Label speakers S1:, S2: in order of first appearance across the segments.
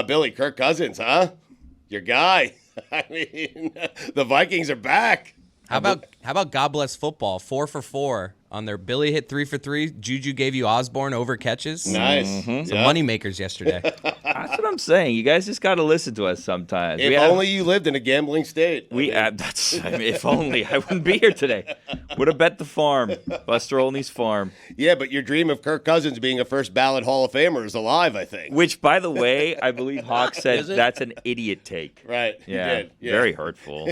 S1: Billy, Kirk Cousins, huh? Your guy. I mean, the Vikings are back.
S2: How about God Bless Football? 4 for 4 on their Billy hit 3 for 3. Juju gave you Osborne over catches.
S1: Nice.
S2: Some money makers yesterday.
S3: That's what I'm saying. You guys just got to listen to us sometimes.
S1: If only you lived in a gambling state.
S3: If only I wouldn't be here today. Would have bet the farm, Buster Olney's farm.
S1: Yeah, but your dream of Kirk Cousins being a first ballot Hall of Famer is alive, I think.
S3: Which, by the way, I believe Hawk said that's an idiot take.
S1: Right.
S3: Yeah,
S1: He did. Yeah.
S3: very hurtful.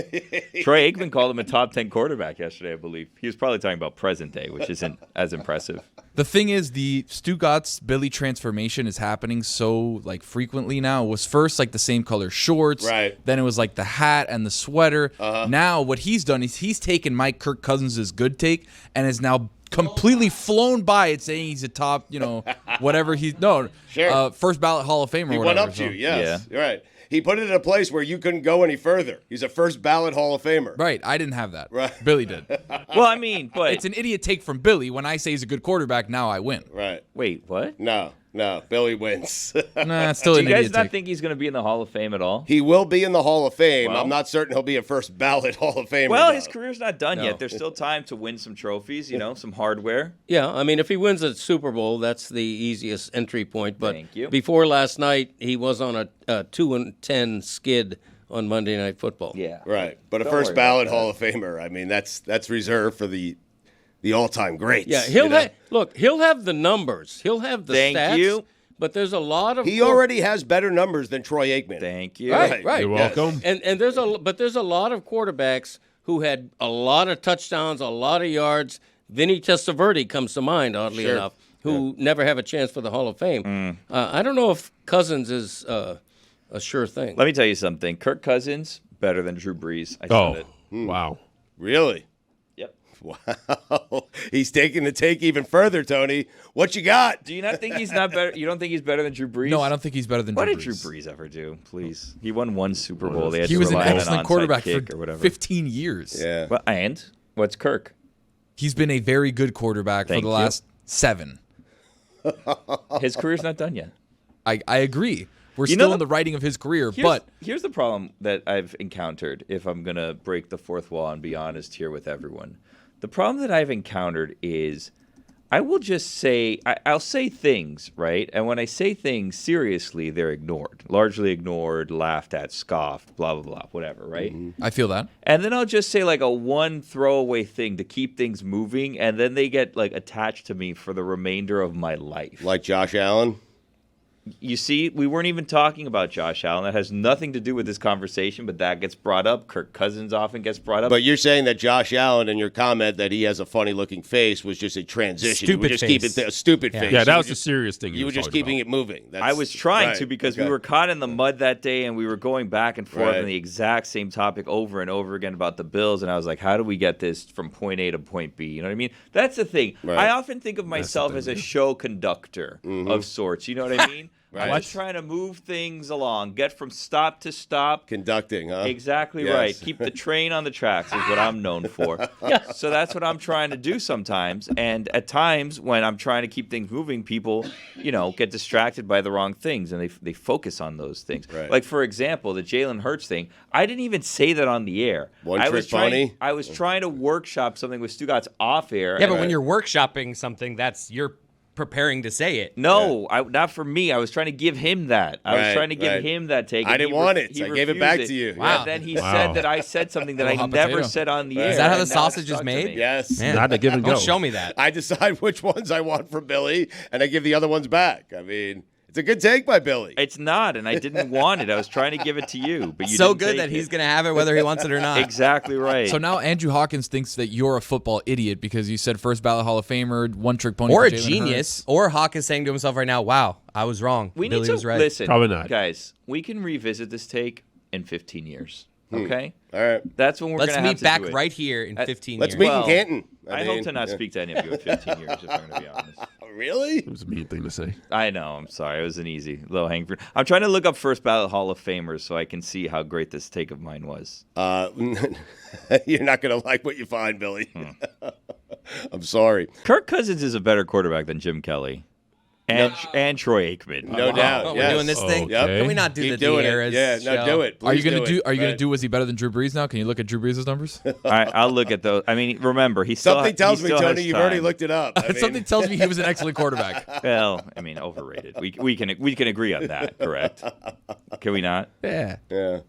S3: Troy Aikman called him a top 10 quarterback yesterday, I believe. He was probably talking about present day, which isn't as impressive.
S4: The thing is, the Stugotz Billy transformation is happening so frequently now. It was first the same color shorts,
S1: right?
S4: Then it was the hat and the sweater. Now what he's done is he's taken Mike Kirk Cousins' good take and has now completely flown by it, saying he's a top, whatever first ballot Hall of Famer.
S1: He
S4: or
S1: went
S4: whatever,
S1: up to you, yes. Yeah. You're right. He put it in a place where you couldn't go any further. He's a first ballot Hall of Famer.
S4: Right. I didn't have that.
S1: Right.
S4: Billy did.
S3: Well, I mean, but
S4: it's an idiot take from Billy. When I say he's a good quarterback, now I win.
S1: Right.
S3: Wait, what?
S1: No, Billy wins.
S4: Nah, it's still
S3: Do
S4: an
S3: you guys
S4: idiot
S3: not
S4: take.
S3: think he's going to be in the Hall of Fame at all?
S1: He will be in the Hall of Fame.
S3: Well,
S1: I'm not certain he'll be a first ballot Hall of Famer.
S3: Well,
S1: though.
S3: his career's not done yet. There's still time to win some trophies, some hardware.
S5: Yeah, I mean, if he wins a Super Bowl, that's the easiest entry point. But
S3: Thank you.
S5: Before last night, he was on a 2-10 skid on Monday Night Football.
S3: Yeah.
S1: Right. But a
S3: Don't
S1: first
S3: worry
S1: ballot
S3: about that.
S1: Hall of Famer, I mean, that's reserved for the all-time greats.
S5: Yeah, he'll have the numbers. He'll have the
S3: Thank
S5: stats.
S3: you.
S5: But there's a lot of
S1: He already has better numbers than Troy Aikman.
S3: Thank you.
S5: right.
S6: You're
S5: yes.
S6: welcome.
S5: And there's a lot of quarterbacks who had a lot of touchdowns, a lot of yards. Vinny Testaverde comes to mind, oddly enough, who never have a chance for the Hall of Fame. I don't know if Cousins is a sure thing.
S3: Let me tell you something. Kirk Cousins, better than Drew Brees. I said it.
S6: Wow.
S1: Really?
S3: Yep.
S1: Wow. He's taking the take even further, Tony. What you got?
S3: Do you not think he's not better? You don't think he's better than Drew Brees?
S4: No, I don't think he's better than
S3: What
S4: Drew
S3: did Drew
S4: Brees.
S3: Brees ever do? Please. He won one Super Bowl. They had
S4: He
S3: to
S4: was an
S3: rely on
S4: excellent
S3: onside
S4: quarterback
S3: kick
S4: for
S3: or whatever.
S4: 15 years.
S1: Yeah.
S3: Well, and what's Kirk?
S4: He's been a very good quarterback
S3: Thank
S4: for the
S3: you.
S4: last 7.
S3: His career's not done yet.
S4: I agree. We're
S3: You know
S4: still
S3: the-
S4: in the writing of his career,
S3: Here's,
S4: but
S3: here's the problem that I've encountered, if I'm going to break the fourth wall and be honest here with everyone. The problem that I've encountered is I will just say, I'll say things, right? And when I say things seriously, they're ignored, largely ignored, laughed at, scoffed, blah, blah, blah, whatever, right?
S4: I feel that.
S3: And then I'll just say a one throwaway thing to keep things moving, and then they get attached to me for the remainder of my life.
S1: Like Josh Allen?
S3: You see, we weren't even talking about Josh Allen. That has nothing to do with this conversation, but that gets brought up. Kirk Cousins often gets brought up.
S1: But you're saying that Josh Allen and your comment that he has a funny-looking face was just a transition. You would just keep it a stupid face.
S6: Yeah, that
S1: You
S6: was
S1: were
S6: the serious thing.
S1: You were just keeping it moving.
S3: I was trying to because we were caught in the mud that day, and we were going back and forth on the exact same topic over and over again about the Bills, and I was like, how do we get this from point A to point B? You know what I mean? That's the thing.
S1: Right.
S3: I often think of myself as a show conductor of sorts. You know what I mean?
S1: Right.
S3: I'm just trying to move things along, get from stop to stop.
S1: Conducting, huh?
S3: Exactly
S1: Yes.
S3: right. Keep the train on the tracks is what I'm known for. So that's what I'm trying to do sometimes. And at times when I'm trying to keep things moving, people, get distracted by the wrong things and they focus on those things.
S1: Right.
S3: Like, for example, the Jalen Hurts thing. I didn't even say that on the air.
S1: One trick pony?
S3: I was trying to workshop something with Stugotz off air.
S2: Yeah, but when you're workshopping something, you're preparing to say it.
S3: No, not for me. I was trying to give him that. I was trying to give him that take.
S1: I
S3: and
S1: didn't
S3: he
S1: want
S3: re-
S1: it.
S3: he
S1: I gave it
S3: refused
S1: back to you.
S3: Wow. And then he said that I said something that I
S4: hot
S3: never
S4: potato.
S3: said on the air.
S2: Is that how the
S3: and now
S2: sausage
S3: it's
S2: is
S3: stuck to
S2: made?
S3: me.
S1: Yes.
S2: Man,
S6: Not to give and go.
S2: don't show me that.
S1: I decide which ones I want from Billy, and I give the other ones back. I mean, it's a good take by Billy.
S3: It's not, and I didn't want it. I was trying to give it to you, but you
S2: So
S3: didn't
S2: good
S3: take
S2: that he's
S3: it.
S2: going to have it whether he wants it or not.
S3: Exactly right.
S4: So now Andrew Hawkins thinks that you're a football idiot because you said first ballot Hall of Famer, one trick pony,
S2: Or
S4: for
S2: a
S4: Jalen
S2: genius.
S4: Hurts.
S2: Or Hawk is saying to himself right now, wow, I was wrong.
S3: we
S2: Billy
S3: need to
S2: was right.
S3: listen.
S6: Probably not.
S3: Guys. We can revisit this take in 15 years. Okay,
S1: All right.
S3: that's when we're
S2: Let's
S3: going to have
S2: meet
S3: to
S2: back
S3: do it.
S2: right here in 15
S1: Let's
S2: years.
S1: meet
S3: Well,
S1: in Canton.
S3: I
S1: mean,
S3: hope to not
S1: yeah.
S3: speak to any of you in 15 years, if I'm going to be honest.
S1: Really?
S6: It was a mean thing to say.
S3: I know. I'm sorry. It was an easy low hanging fruit. I'm trying to look up first ballot Hall of Famers so I can see how great this take of mine was.
S1: You're not going to like what you find, Billy. I'm sorry.
S3: Kirk Cousins is a better quarterback than Jim Kelly. and Troy Aikman.
S1: No doubt.
S2: Oh,
S1: yes.
S2: we're doing this thing.
S1: Yep.
S2: Can we not do
S1: Keep
S2: the
S1: doing
S2: eras?
S1: it. Yeah, no,
S2: show?
S1: do it.
S4: Are you
S1: Please
S4: gonna do? Are you gonna
S1: Right.
S4: do? Was he better than Drew Brees now? Can you look at Drew Brees' numbers?
S3: I'll look at those. I mean, remember, he still
S1: Something tells
S3: he
S1: me,
S3: still
S1: Tony,
S3: has
S1: you've already
S3: time.
S1: looked it up. I mean,
S4: Something tells me he was an excellent quarterback.
S3: Well, I mean, overrated. We can agree on that, correct? Can we not?
S4: Yeah.
S1: Yeah.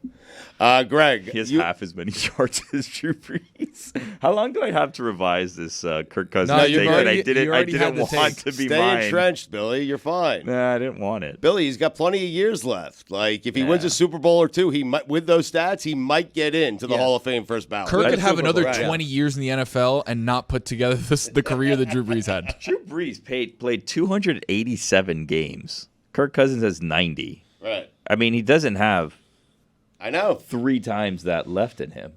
S1: Greg,
S3: He has half as many yards as Drew Brees. How long do I have to revise this Kirk Cousins
S4: No,
S3: take
S4: you've
S3: that
S4: already-
S3: I didn't
S4: you already had the
S3: want
S4: take.
S3: to be
S1: stay
S3: mine?
S1: entrenched, Billy. You're fine.
S3: Nah, I didn't want it.
S1: Billy, he's got plenty of years left. Like, if he wins a Super Bowl or two, he might, with those stats, he might get into the Hall of Fame first ballot.
S4: Kirk
S1: With
S4: could
S1: a
S4: have
S1: Super
S4: another
S1: Bowl, right.
S4: 20 years in the NFL and not put together the career that Drew Brees had.
S3: Drew Brees played 287 games. Kirk Cousins has 90.
S1: Right.
S3: I mean, he doesn't have
S1: I know.
S3: 3 times that left in him.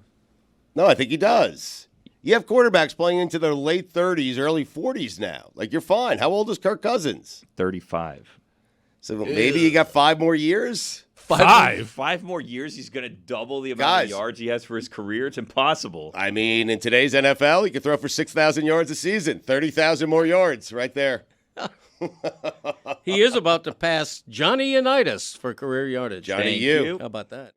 S1: No, I think he does. You have quarterbacks playing into their late 30s, early 40s now. Like, you're fine. How old is Kirk Cousins?
S3: 35.
S1: So maybe you got 5 more years?
S3: 5 more years, he's going to double the amount
S1: Guys.
S3: of yards he has for his career. It's impossible.
S1: I mean, in today's NFL, he could throw for 6,000 yards a season. 30,000 more yards right there.
S5: He is about to pass Johnny Unitas for career yardage.
S1: Johnny
S3: Thank
S1: U.
S3: you.
S5: How about that?